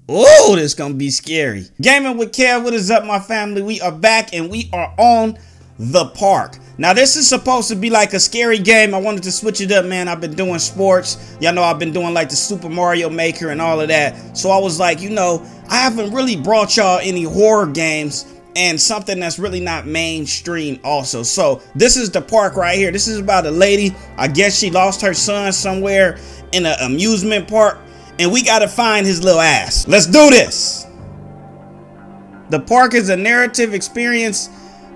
Oh, this gonna be scary. Gaming with Kev, what is up, my family? We are back and we are on the park. Now, this is supposed to be like a scary game. I wanted to switch it up, man. I've been doing sports. Y'all know I've been doing like the Super Mario Maker and all of that. So I was like, you know, I haven't really brought y'all any horror games and something that's really not mainstream also. So this is the park right here. This is about a lady. I guess she lost her son somewhere in an amusement park. And we gotta find his little ass. Let's do this. The park is a narrative experience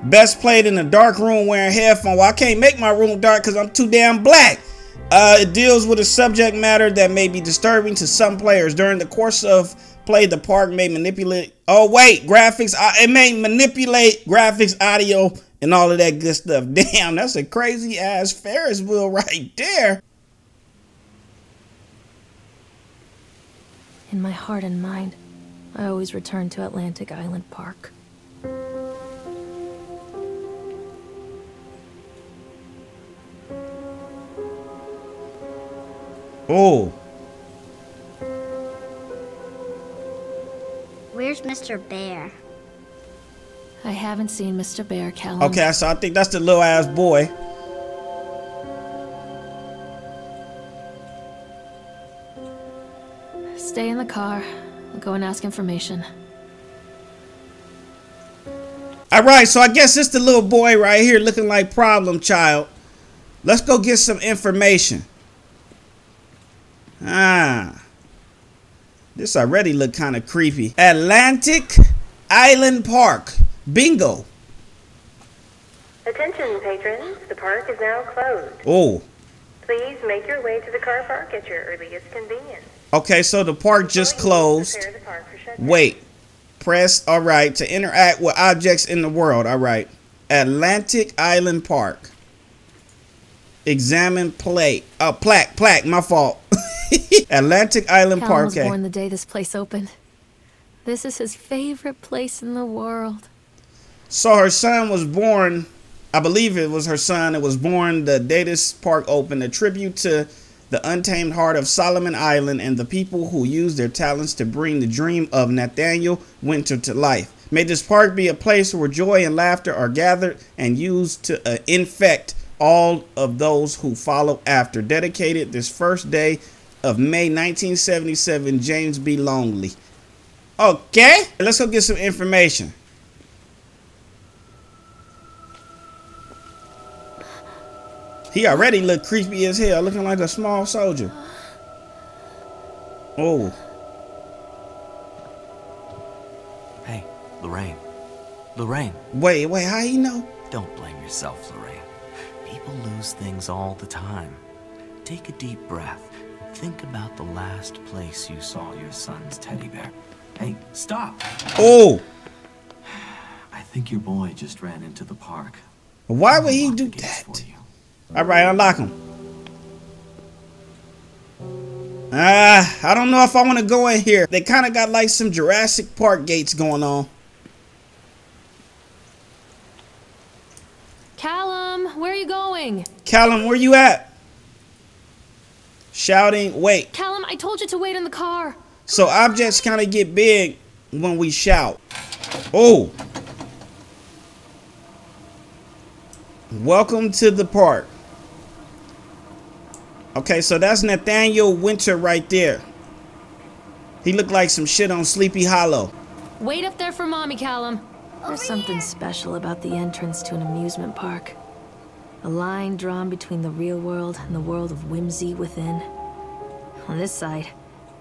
best played in a dark room wearing headphones. Well, I can't make my room dark because I'm too damn black. It deals with a subject matter that may be disturbing to some players. During the course of play, the park may manipulate. Oh wait, graphics. It may manipulate graphics, audio, and all of that good stuff. Damn, that's a crazy ass Ferris wheel right there. In my heart and mind, I always return to Atlantic Island Park. Oh. Where's Mr. Bear? I haven't seen Mr. Bear, Callum. Okay, so I think that's the little ass boy. Stay in the car. I'll go and ask information. Alright, so I guess it's the little boy right here looking like Problem Child. Let's go get some information. This already look kind of creepy. Atlantic Island Park. Bingo. Attention, patrons. The park is now closed. Oh. Please make your way to the car park at your earliest convenience. Okay, so the park just closed. Wait. Press, all right, to interact with objects in the world. All right. Atlantic Island Park. Examine plate. Plaque, my fault. Atlantic Island Park. Callum was born the day this place opened. This is his favorite place in the world. So her son was born, I believe it was her son. It was born the day this park opened. A tribute to the untamed heart of Solomon Island and the people who use their talents to bring the dream of Nathaniel Winter to life. May this park be a place where joy and laughter are gathered and used to infect all of those who follow after. Dedicated this first day of May 1977, James B. Longley. Okay, let's go get some information. He already looked creepy as hell, looking like a small soldier. Oh. Hey, Lorraine. Lorraine. Wait, how you know? Don't blame yourself, Lorraine. People lose things all the time. Take a deep breath. Think about the last place you saw your son's teddy bear. Hey, stop! Oh! I think your boy just ran into the park. Why would he do that? Alright, unlock him. I don't know if I want to go in here. They kind of got like some Jurassic Park gates going on. Callum, where are you going? Callum, where you at? Shouting, wait. Callum, I told you to wait in the car. So objects kind of get big when we shout. Oh. Welcome to the park. Okay, so that's Nathaniel Winter right there. He looked like some shit on Sleepy Hollow. Wait up there for Mommy, Callum. There's something special about the entrance to an amusement park. A line drawn between the real world and the world of whimsy within. On this side,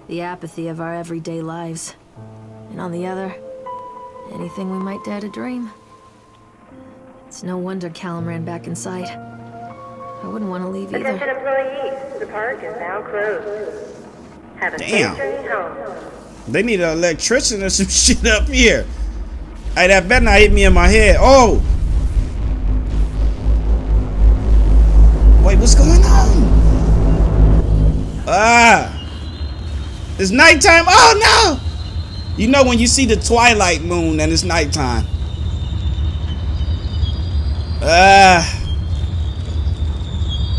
the apathy of our everyday lives. And on the other, anything we might dare to dream. It's no wonder Callum ran back inside. I wouldn't want to leave either. Attention employees, the park is now closed. Have a safe journey home. They need an electrician or some shit up here. Hey, that better not hit me in my head. Oh! Wait, what's going on? It's nighttime. Oh no! You know when you see the twilight moon and it's nighttime.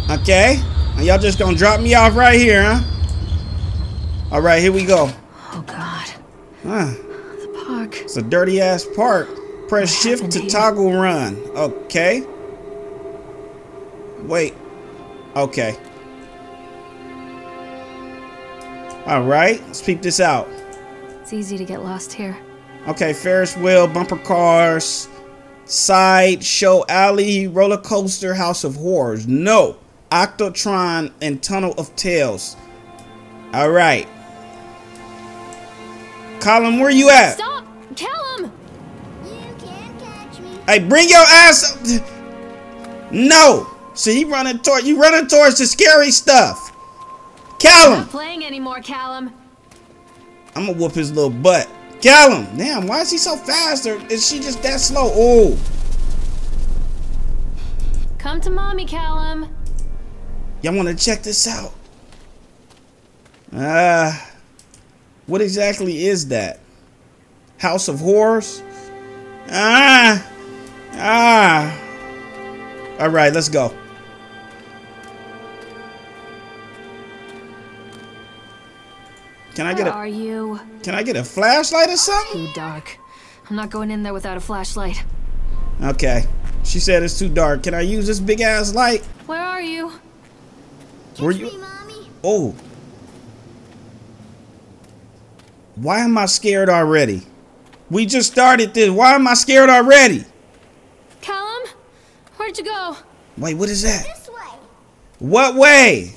Okay. And y'all just gonna drop me off right here, huh? All right, here we go. Oh God. The park. It's a dirty ass park. Press shift to toggle run. Okay. Wait. Okay. All right. Let's peep this out. It's easy to get lost here. Okay. Ferris wheel, bumper cars, side show alley, roller coaster, house of horrors. No. Octotron and tunnel of tales. All right. Colin, where you at? Stop! Callum! You can't catch me. Hey, bring your ass up. No. See, you running towards the scary stuff. I'm Callum. not playing anymore, Callum. I'm gonna whoop his little butt. Callum. Damn, why is he so fast? Or is she just that slow? Oh. Come to mommy, Callum. Y'all wanna check this out? What exactly is that? House of Horrors? All right, let's go. Can I get Where are you? Can I get a flashlight or something? Too dark. I'm not going in there without a flashlight. Okay. She said it's too dark. Can I use this big ass light? Where are you? Were Catch you? me, Mommy. Oh. Why am I scared already? We just started this. Why am I scared already? Callum? Where'd you go? Wait, what is that? This way. What way?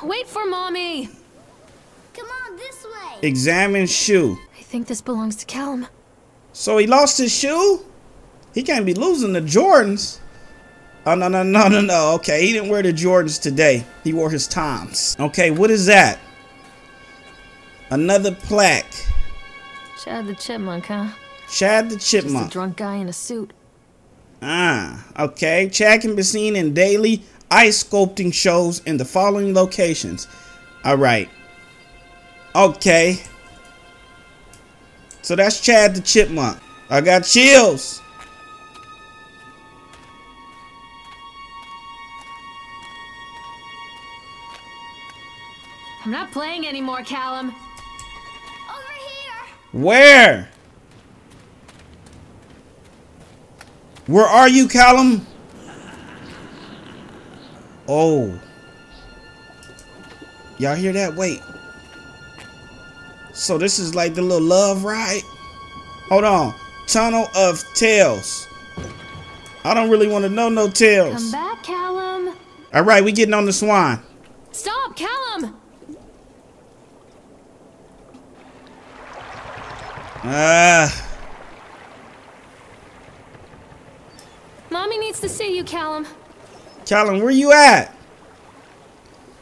Wait for mommy. Come on, this way. Examine shoe. I think this belongs to Callum. So he lost his shoe? He can't be losing the Jordans. Oh, no. Okay, he didn't wear the Jordans today. He wore his Toms. Okay, what is that? Another plaque. Chad the Chipmunk, huh? Chad the Just a Chipmunk. drunk guy in a suit. Okay. Chad can be seen in daily ice sculpting shows in the following locations. All right. Okay. So that's Chad the Chipmunk. I got chills. I'm not playing anymore, Callum. Over here. Where? Where are you, Callum? Oh. Y'all hear that? Wait. So this is like the little love ride? Hold on. Tunnel of Tales. I don't really want to know no Come tales. back, Callum. All right, we getting on the swan. Stop, Callum. Mommy needs to see you, Callum. Callum, where you at?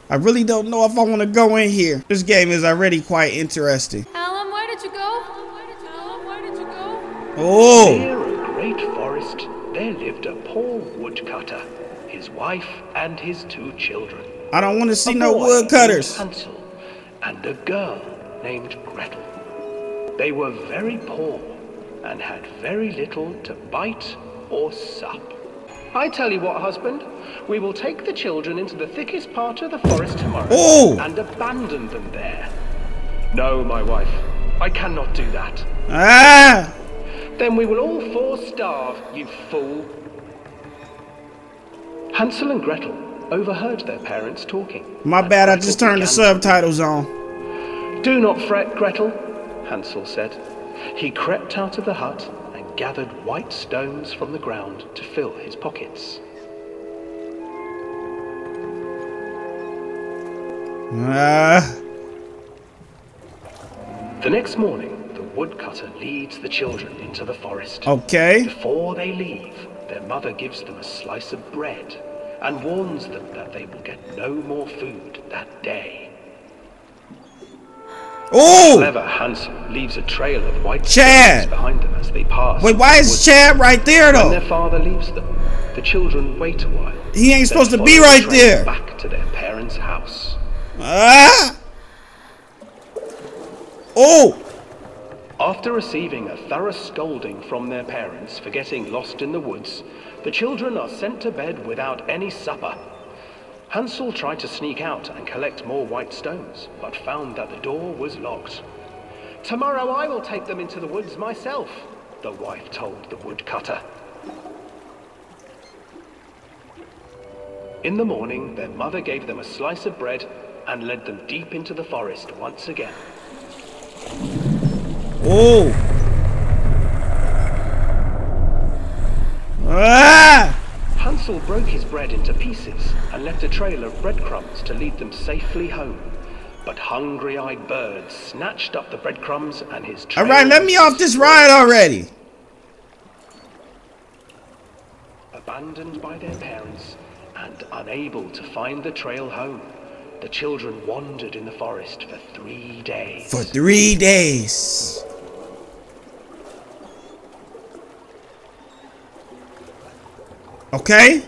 I really don't know if I want to go in here. This game is already quite interesting. Callum, where did you go? Callum, where did you go? Oh. Near a great forest, there lived a poor woodcutter, his wife and his 2 children. I don't want to see A no boy woodcutters. named Hansel and a girl named Gretel. They were very poor and had very little to bite or sup. I tell you what, husband, we will take the children into the thickest part of the forest tomorrow and abandon them there. No, my wife, I cannot do that. Then we will all 4 starve, you fool. Hansel and Gretel overheard their parents talking. My bad, I just turned the subtitles on. Do not fret, Gretel, Hansel said. He crept out of the hut and gathered white stones from the ground to fill his pockets. The next morning, the woodcutter leads the children into the forest. Okay. Before they leave, their mother gives them a slice of bread and warns them that they will get no more food that day. Oh! Clever Hansel leaves a trail of white Chad stones behind them as they pass. Wait, why is Chad right there When though? their father leaves them, the children wait a while. He ain't then supposed to follow be the right trail there. Back to their parents' house. Oh! After receiving a thorough scolding from their parents for getting lost in the woods, the children are sent to bed without any supper. Hansel tried to sneak out and collect more white stones, but found that the door was locked. "Tomorrow I will take them into the woods myself," the wife told the woodcutter. In the morning, their mother gave them a slice of bread and led them deep into the forest once again. Oh! Ah! Hansel broke his bread into pieces and left a trail of breadcrumbs to lead them safely home. But hungry-eyed birds snatched up the breadcrumbs and his trail... Alright, let me off this ride already! Abandoned by their parents and unable to find the trail home, the children wandered in the forest for 3 days. For 3 days. Okay.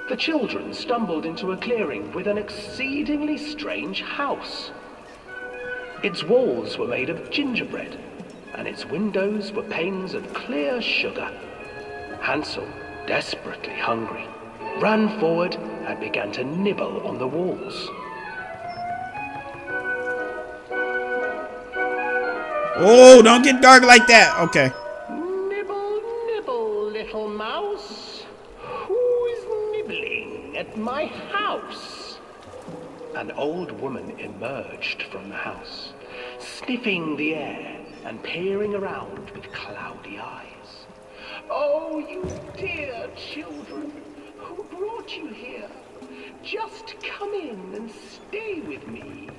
The children stumbled into a clearing with an exceedingly strange house. Its walls were made of gingerbread, and its windows were panes of clear sugar. Hansel, desperately hungry, ran forward and began to nibble on the walls. Oh, don't get dark like that. Okay. Nibble, nibble, little mouse. Who's nibbling at my house? An old woman emerged from the house, sniffing the air and peering around with cloudy eyes. "Oh, you dear children, who brought you here? Just come in and stay with me.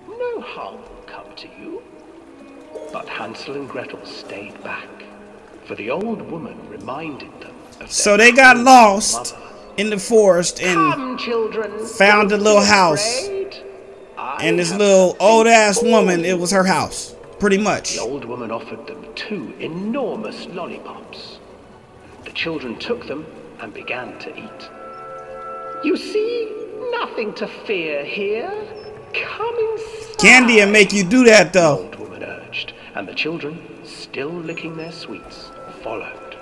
No harm will come to you." But Hansel and Gretel stayed back, for the old woman reminded them of So they got lost in the forest and "Come, children, found a don't little be house. afraid. I And this have little old ass something woman, for it was her house. Pretty much. The old woman offered them 2 enormous lollipops. The children took them and began to eat. "You see, nothing to fear here. Come inside." Candy will make you do that The though. old woman urged, and the children, still licking their sweets, followed.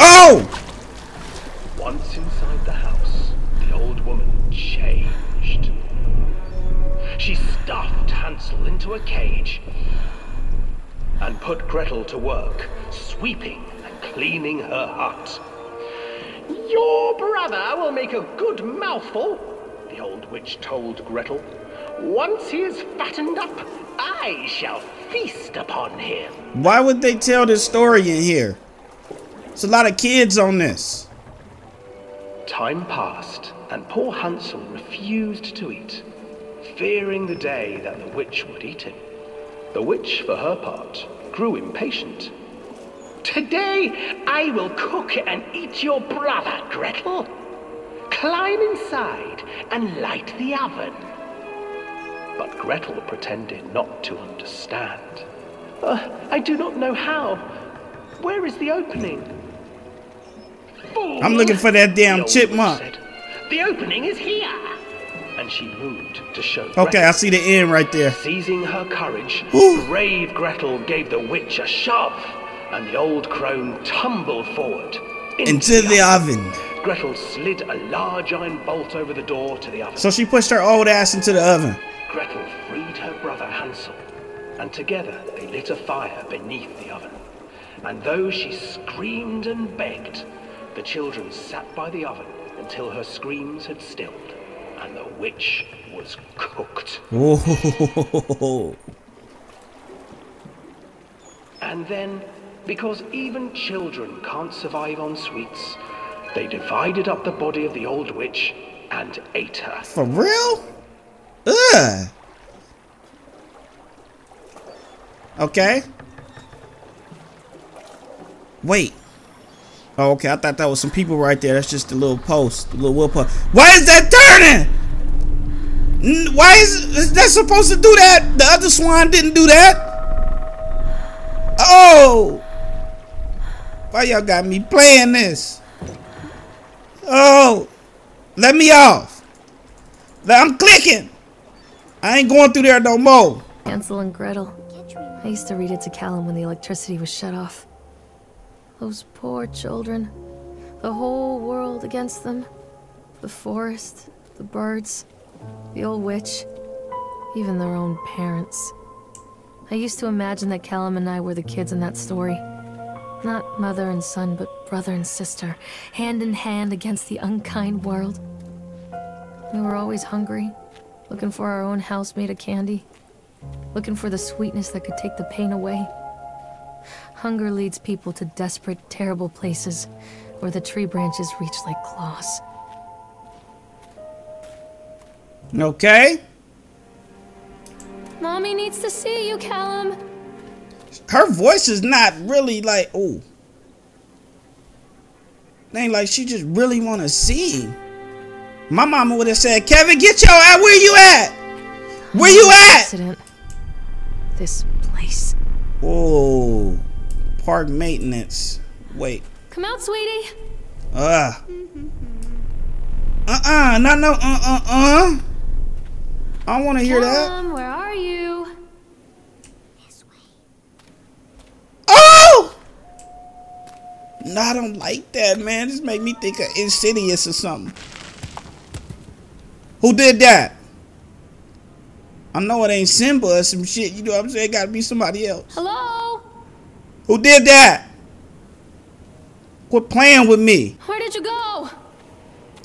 Oh! Once inside the house, the old woman changed. She stuffed Hansel into a cage and put Gretel to work, sweeping and cleaning her hut. "Your brother will make a good mouthful," the old witch told Gretel. "Once he is fattened up, I shall feast upon him." Why would they tell this story in here? There's a lot of kids on this. Time passed, and poor Hansel refused to eat, fearing the day that the witch would eat him. The witch, for her part, grew impatient. "Today I will cook and eat your brother, Gretel. Climb inside and light the oven." But Gretel pretended not to understand. I do not know how. Where is the opening?" "Fool," I'm looking for that damn the old chipmunk. witch said. "The opening is here." And she moved to show Okay, Gretel. I see the end right there. Seizing her courage, Ooh. brave Gretel gave the witch a shove, and the old crone tumbled forward Into the oven. Gretel slid a large iron bolt over the door to the oven. So she pushed her old ass into the oven. Gretel freed her brother Hansel, and together they lit a fire beneath the oven. And though she screamed and begged, the children sat by the oven until her screams had stilled, and the witch was cooked. Oh. And then, because even children can't survive on sweets, they divided up the body of the old witch and ate her. For real? Ugh. Okay. Wait. Oh, okay. I thought that was some people right there. That's just a little post, a little wood post. Why is that turning? Why is that supposed to do that? The other swan didn't do that. Oh. Why y'all got me playing this? Oh. Let me off. I'm clicking. I ain't going through there no more. Hansel and Gretel. I used to read it to Callum when the electricity was shut off. Those poor children. The whole world against them. The forest, the birds, the old witch, even their own parents. I used to imagine that Callum and I were the kids in that story. Not mother and son, but brother and sister, hand in hand against the unkind world. We were always hungry, looking for our own house made of candy, looking for the sweetness that could take the pain away. Hunger leads people to desperate, terrible places where the tree branches reach like claws. Okay. Mommy needs to see you, Callum. Her voice is not really like, oh. It ain't like she just really want to see him. My mama would have said, Kevin, get your ass. Where you at? Where you at? Accident. This place. Oh. Park maintenance. Wait. Come out, sweetie. No. I don't want to hear that. Callum, where are you? This way. Oh! No, I don't like that, man. This make me think of Insidious or something. Who did that? I know it ain't Simba or some shit. You know what I'm saying? It gotta be somebody else. Hello? Who did that? Quit playing with me. Where did you go?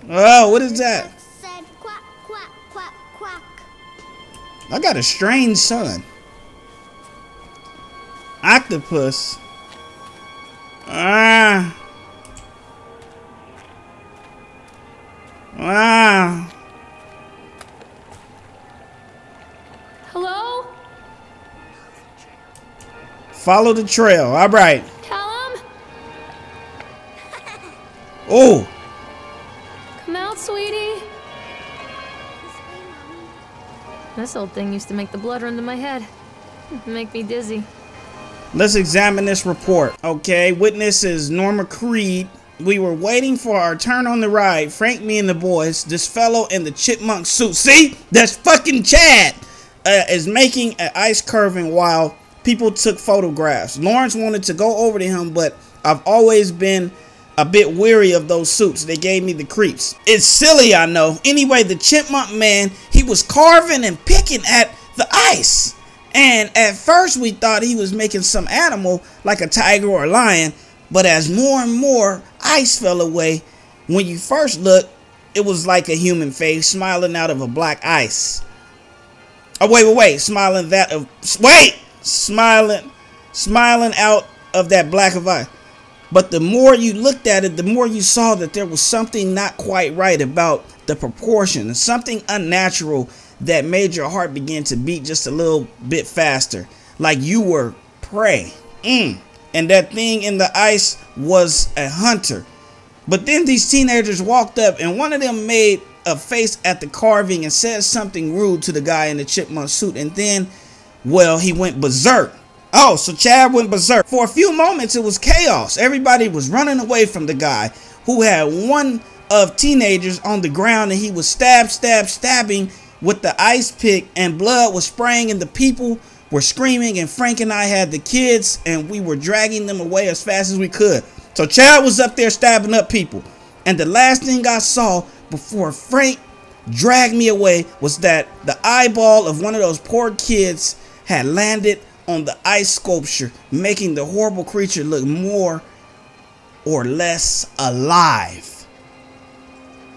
Oh, what is that? Said quack, quack, quack, quack. I got a strange son. Octopus. Ah. Hello? Follow the trail. All right. Callum? Oh. Come out, sweetie. This way, Mommy. This old thing used to make the blood run to my head. Make me dizzy. Let's examine this report. Okay, witness is Norma Creed. We were waiting for our turn on the ride. Frank, me, and the boys. This fellow in the chipmunk suit. See? That's fucking Chad. Is making an ice curving while people took photographs. Lawrence wanted to go over to him, but I've always been a bit weary of those suits. They gave me the creeps. It's silly, I know. Anyway, the chipmunk man, he was carving and picking at the ice. And at first we thought he was making some animal like a tiger or a lion. But as more and more ice fell away, when you first looked, it was like a human face smiling out of a black ice. Oh, wait. Smiling out of that black of ice. But the more you looked at it, the more you saw that there was something not quite right about the proportion. Something unnatural that made your heart begin to beat just a little bit faster. Like you were prey. And that thing in the ice was a hunter. But then these teenagers walked up and one of them made a face at the carving and said something rude to the guy in the chipmunk suit. And then, well, he went berserk. Oh, so Chad went berserk. For a few moments, it was chaos. Everybody was running away from the guy who had one of teenagers on the ground and he was stabbing with the ice pick and blood was spraying and the people were screaming and Frank and I had the kids and we were dragging them away as fast as we could. So Chad was up there stabbing up people. And the last thing I saw before Frank dragged me away was that the eyeball of one of those poor kids had landed on the ice sculpture, making the horrible creature look more or less alive.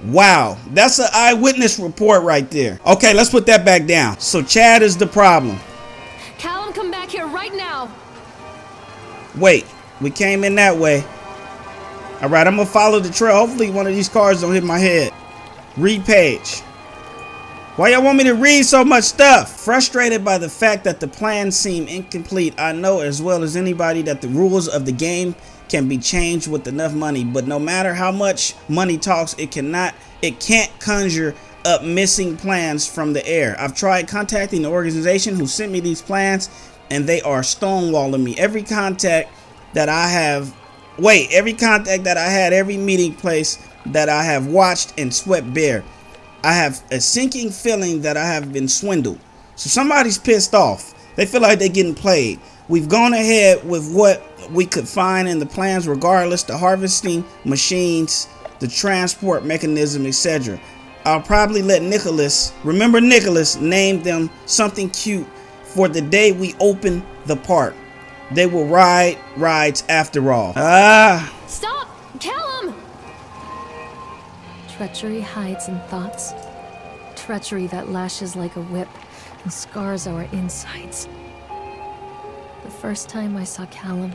Wow, that's an eyewitness report right there. Okay, let's put that back down. So Chad is the problem. Callum, come back here right now. Wait, we came in that way. All right, I'm gonna follow the trail. Hopefully one of these cars don't hit my head. Read page. Why y'all want me to read so much stuff? Frustrated by the fact that the plans seem incomplete, I know as well as anybody that the rules of the game can be changed with enough money, but no matter how much money talks, it can't conjure up missing plans from the air. I've tried contacting the organization who sent me these plans and they are stonewalling me. Every contact that I had, every meeting place that I have watched and swept bare. I have a sinking feeling that I have been swindled. So somebody's pissed off. They feel like they're getting played. We've gone ahead with what we could find in the plans, regardless the harvesting machines, the transport mechanism, etc. I'll probably let Nicholas, remember Nicholas, name them something cute for the day we open the park. They will ride rides after all. Stop! Callum! Treachery hides in thoughts. Treachery that lashes like a whip and scars our insides. The first time I saw Callum,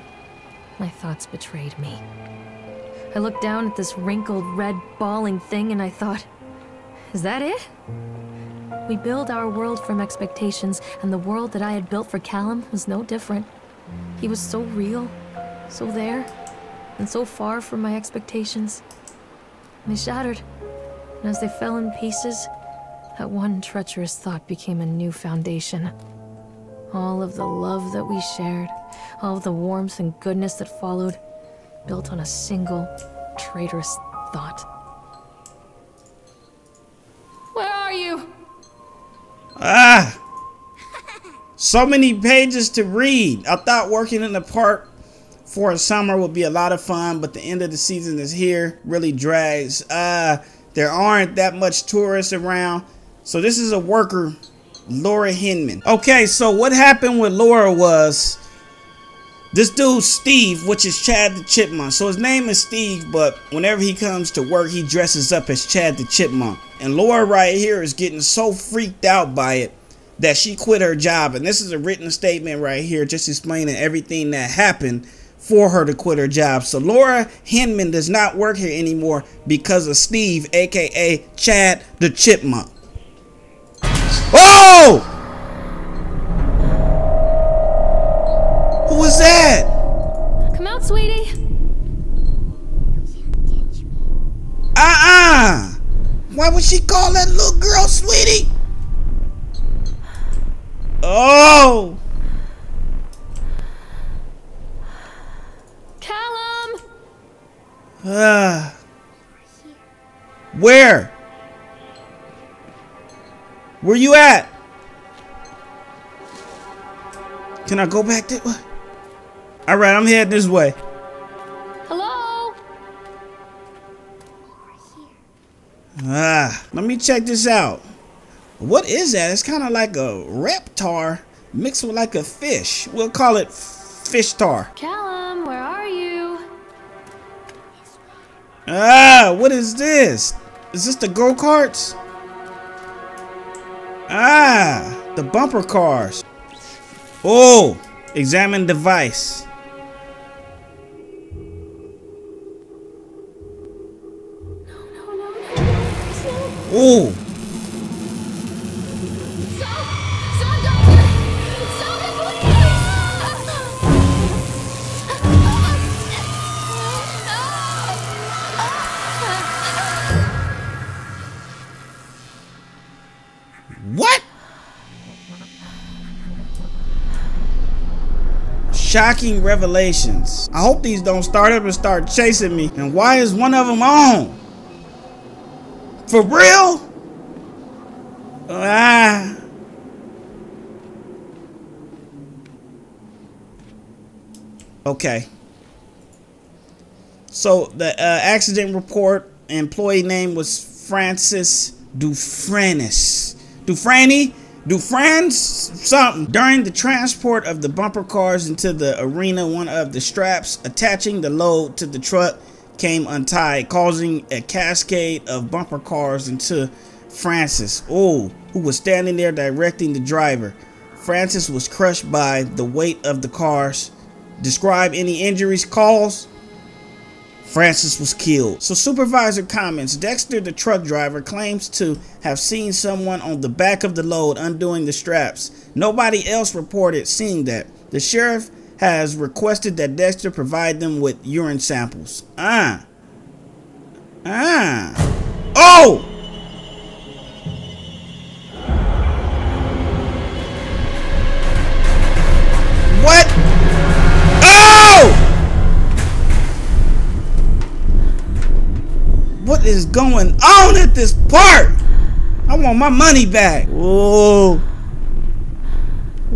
my thoughts betrayed me. I looked down at this wrinkled, red, bawling thing and I thought, is that it? We build our world from expectations, and the world that I had built for Callum was no different. He was so real, so there, and so far from my expectations. They shattered, and as they fell in pieces, that one treacherous thought became a new foundation. All of the love that we shared, all of the warmth and goodness that followed, built on a single, traitorous thought. Where are you? So many pages to read. I thought working in the park for a summer would be a lot of fun, but the end of the season is here. Really drags. There aren't that much tourists around. So this is a worker, Laura Hinman. Okay, so what happened with Laura was this dude Steve, which is Chad the Chipmunk. So his name is Steve, but whenever he comes to work, he dresses up as Chad the Chipmunk. And Laura right here is getting so freaked out by it that she quit her job. And this is a written statement right here just explaining everything that happened for her to quit her job. So Laura Hinman does not work here anymore because of Steve, aka Chad the Chipmunk. Oh! Who was that? Come out, sweetie. Why would she call that little girl sweetie? Oh! Callum! Where? Where you at? Can I go back there? Alright, I'm heading this way. Hello? Let me check this out. What is that? It's kind of like a reptar mixed with like a fish. We'll call it fish tar. Callum, where are you? What is this? Is this the go-karts? The bumper cars. Oh, examine device. Oh. What? Shocking revelations. I hope these don't start up and start chasing me. And why is one of them on? For real? Okay. So the accident report, employee name was Francis Dufresne something. During the transport of the bumper cars into the arena, one of the straps attaching the load to the truck came untied, causing a cascade of bumper cars into Francis, who was standing there directing the driver. Francis was crushed by the weight of the cars. Describe any injuries caused. Francis was killed. So supervisor comments, Dexter, the truck driver, claims to have seen someone on the back of the load undoing the straps. Nobody else reported seeing that. The sheriff has requested that Dexter provide them with urine samples. Oh! What? Oh! What is going on at this park? I want my money back. Whoa.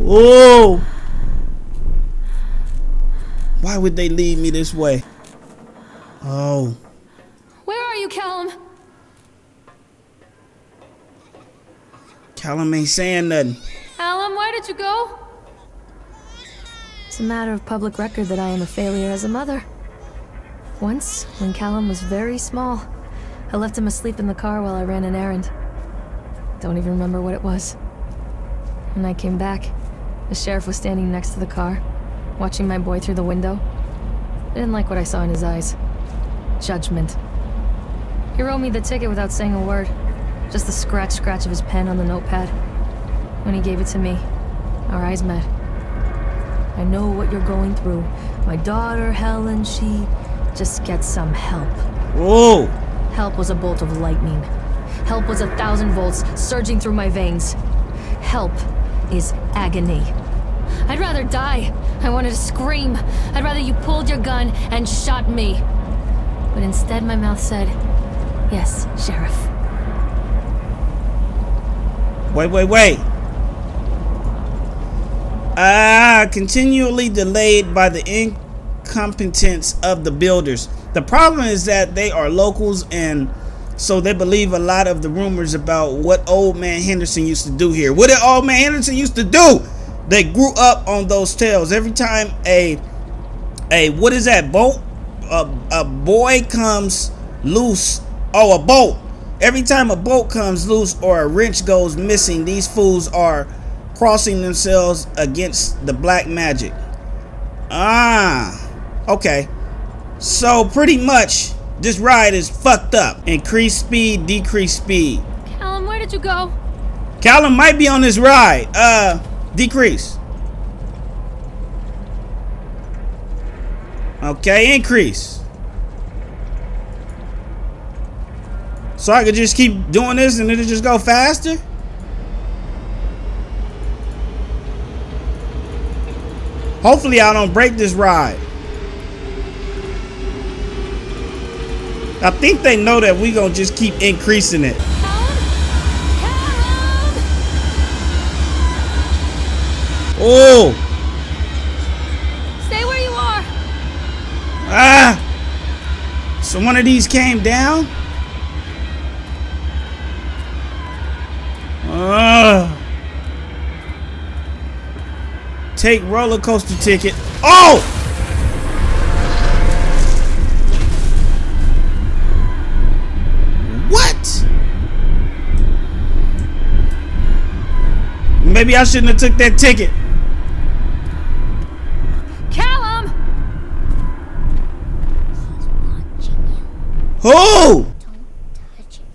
Whoa! Why would they lead me this way? Oh. Where are you, Callum? Callum ain't saying nothing. Callum, why did you go? It's a matter of public record that I am a failure as a mother. Once, when Callum was very small, I left him asleep in the car while I ran an errand. Don't even remember what it was. When I came back, the sheriff was standing next to the car, watching my boy through the window. I didn't like what I saw in his eyes. Judgment. He wrote me the ticket without saying a word. Just the scratch of his pen on the notepad. When he gave it to me, our eyes met. I know what you're going through. My daughter, Helen, she just gets some help. Whoa! Help was a bolt of lightning. Help was 1,000 volts surging through my veins. Help is agony. I'd rather die. I wanted to scream. I'd rather you pulled your gun and shot me. But instead my mouth said, yes, Sheriff. Wait. Continually delayed by the incompetence of the builders. The problem is that they are locals, and so they believe a lot of the rumors about what Old Man Henderson used to do here. What did Old Man Henderson used to do? They grew up on those tales. Every time a what is that boat? A boy comes loose. Oh, a boat. Every time a boat comes loose or a wrench goes missing, these fools are crossing themselves against the black magic. Okay. So pretty much this ride is fucked up. Increase speed, decrease speed. Callum, where did you go? Callum might be on this ride. Decrease. Okay, increase. So I could just keep doing this and it'll just go faster? Hopefully I don't break this ride. I think they know that we gonna just keep increasing it. Oh! Stay where you are. So one of these came down? Take roller coaster ticket. Oh! What? Maybe I shouldn't have took that ticket. Callum! He's watching you. Who? Don't touch it.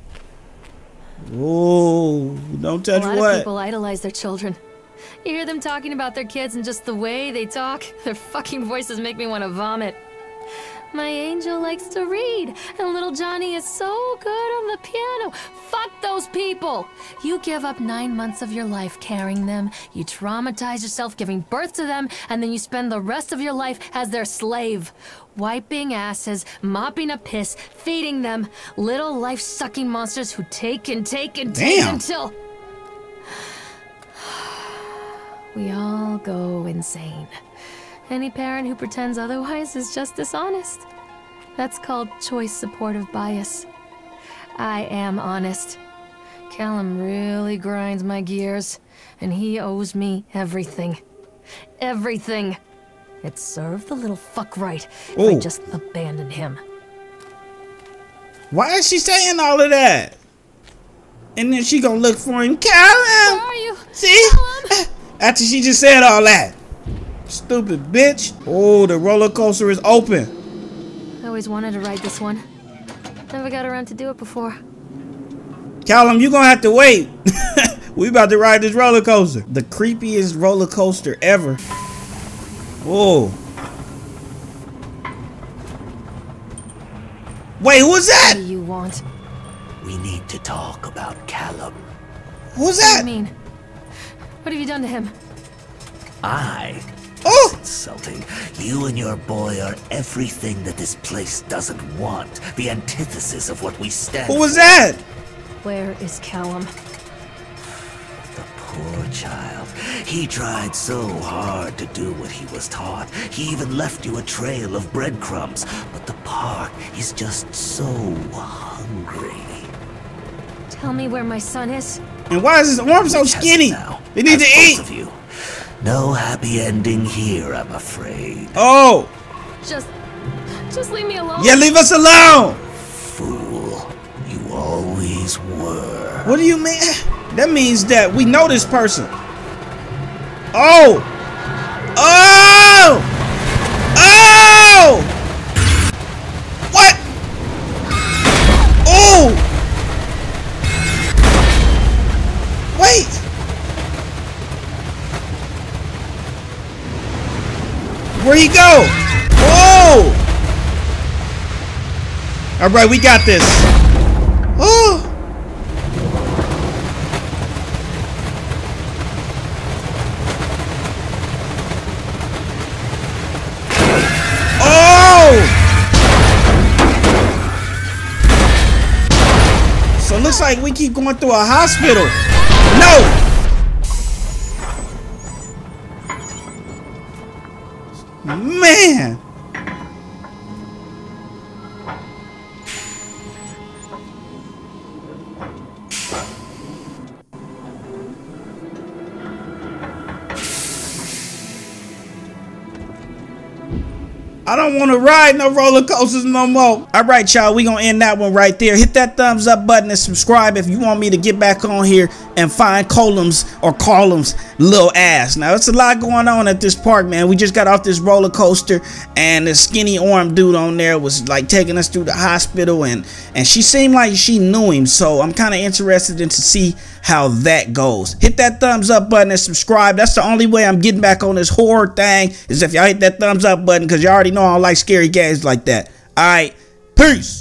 Oh, don't touch A lot what? of people idolize their children. You hear them talking about their kids and just the way they talk, their fucking voices make me want to vomit. My angel likes to read, and little Johnny is so good on the piano. Fuck those people! You give up 9 months of your life carrying them, you traumatize yourself giving birth to them, and then you spend the rest of your life as their slave. Wiping asses, mopping up piss, feeding them. Little life-sucking monsters who take and take and take Damn. until... we all go insane. Any parent who pretends otherwise is just dishonest. That's called choice supportive bias. I am honest. Callum really grinds my gears, and he owes me everything. Everything. It served the little fuck right if I Ooh. just abandoned him. Why is she saying all of that? And then she gonna look for him. Where Callum! are you? See? Callum? After she just said all that. Stupid bitch. Oh, the roller coaster is open. I always wanted to ride this one. Never got around to do it before. Callum, you gonna have to wait. We about to ride this roller coaster. The creepiest roller coaster ever. Whoa. Wait, who was What that? do you want? We need to talk about Callum. Who was What do you that? mean? What have you done to him? Oh! Insulting. You and your boy are everything that this place doesn't want. The antithesis of what we stand Who was for. that? Where is Callum? The poor child. He tried so hard to do what he was taught. He even left you a trail of breadcrumbs. But the park is just so hungry. Tell me where my son is. And why is this arm so skinny? They need to eat. Of you. No happy ending here, I'm afraid. Oh. Just leave me alone. Yeah, leave us alone. Fool. You always were. What do you mean? That means that we know this person. Oh! Oh! Oh! What? Oh! Wait! Where'd he go? Oh! All right, we got this. Oh! So it looks like we keep going through a hospital. No! Man! I don't want to ride no roller coasters no more. All right, y'all, we gonna end that one right there. Hit that thumbs up button and subscribe if you want me to get back on here and find Colum's little ass. Now, it's a lot going on at this park, man. We just got off this roller coaster, and the skinny arm dude on there was like taking us through the hospital, and she seemed like she knew him. So I'm kind of interested in to see how that goes. Hit that thumbs up button and subscribe. That's the only way I'm getting back on this horror thing, is if y'all hit that thumbs up button, because you already know I don't like scary games like that. All right, peace.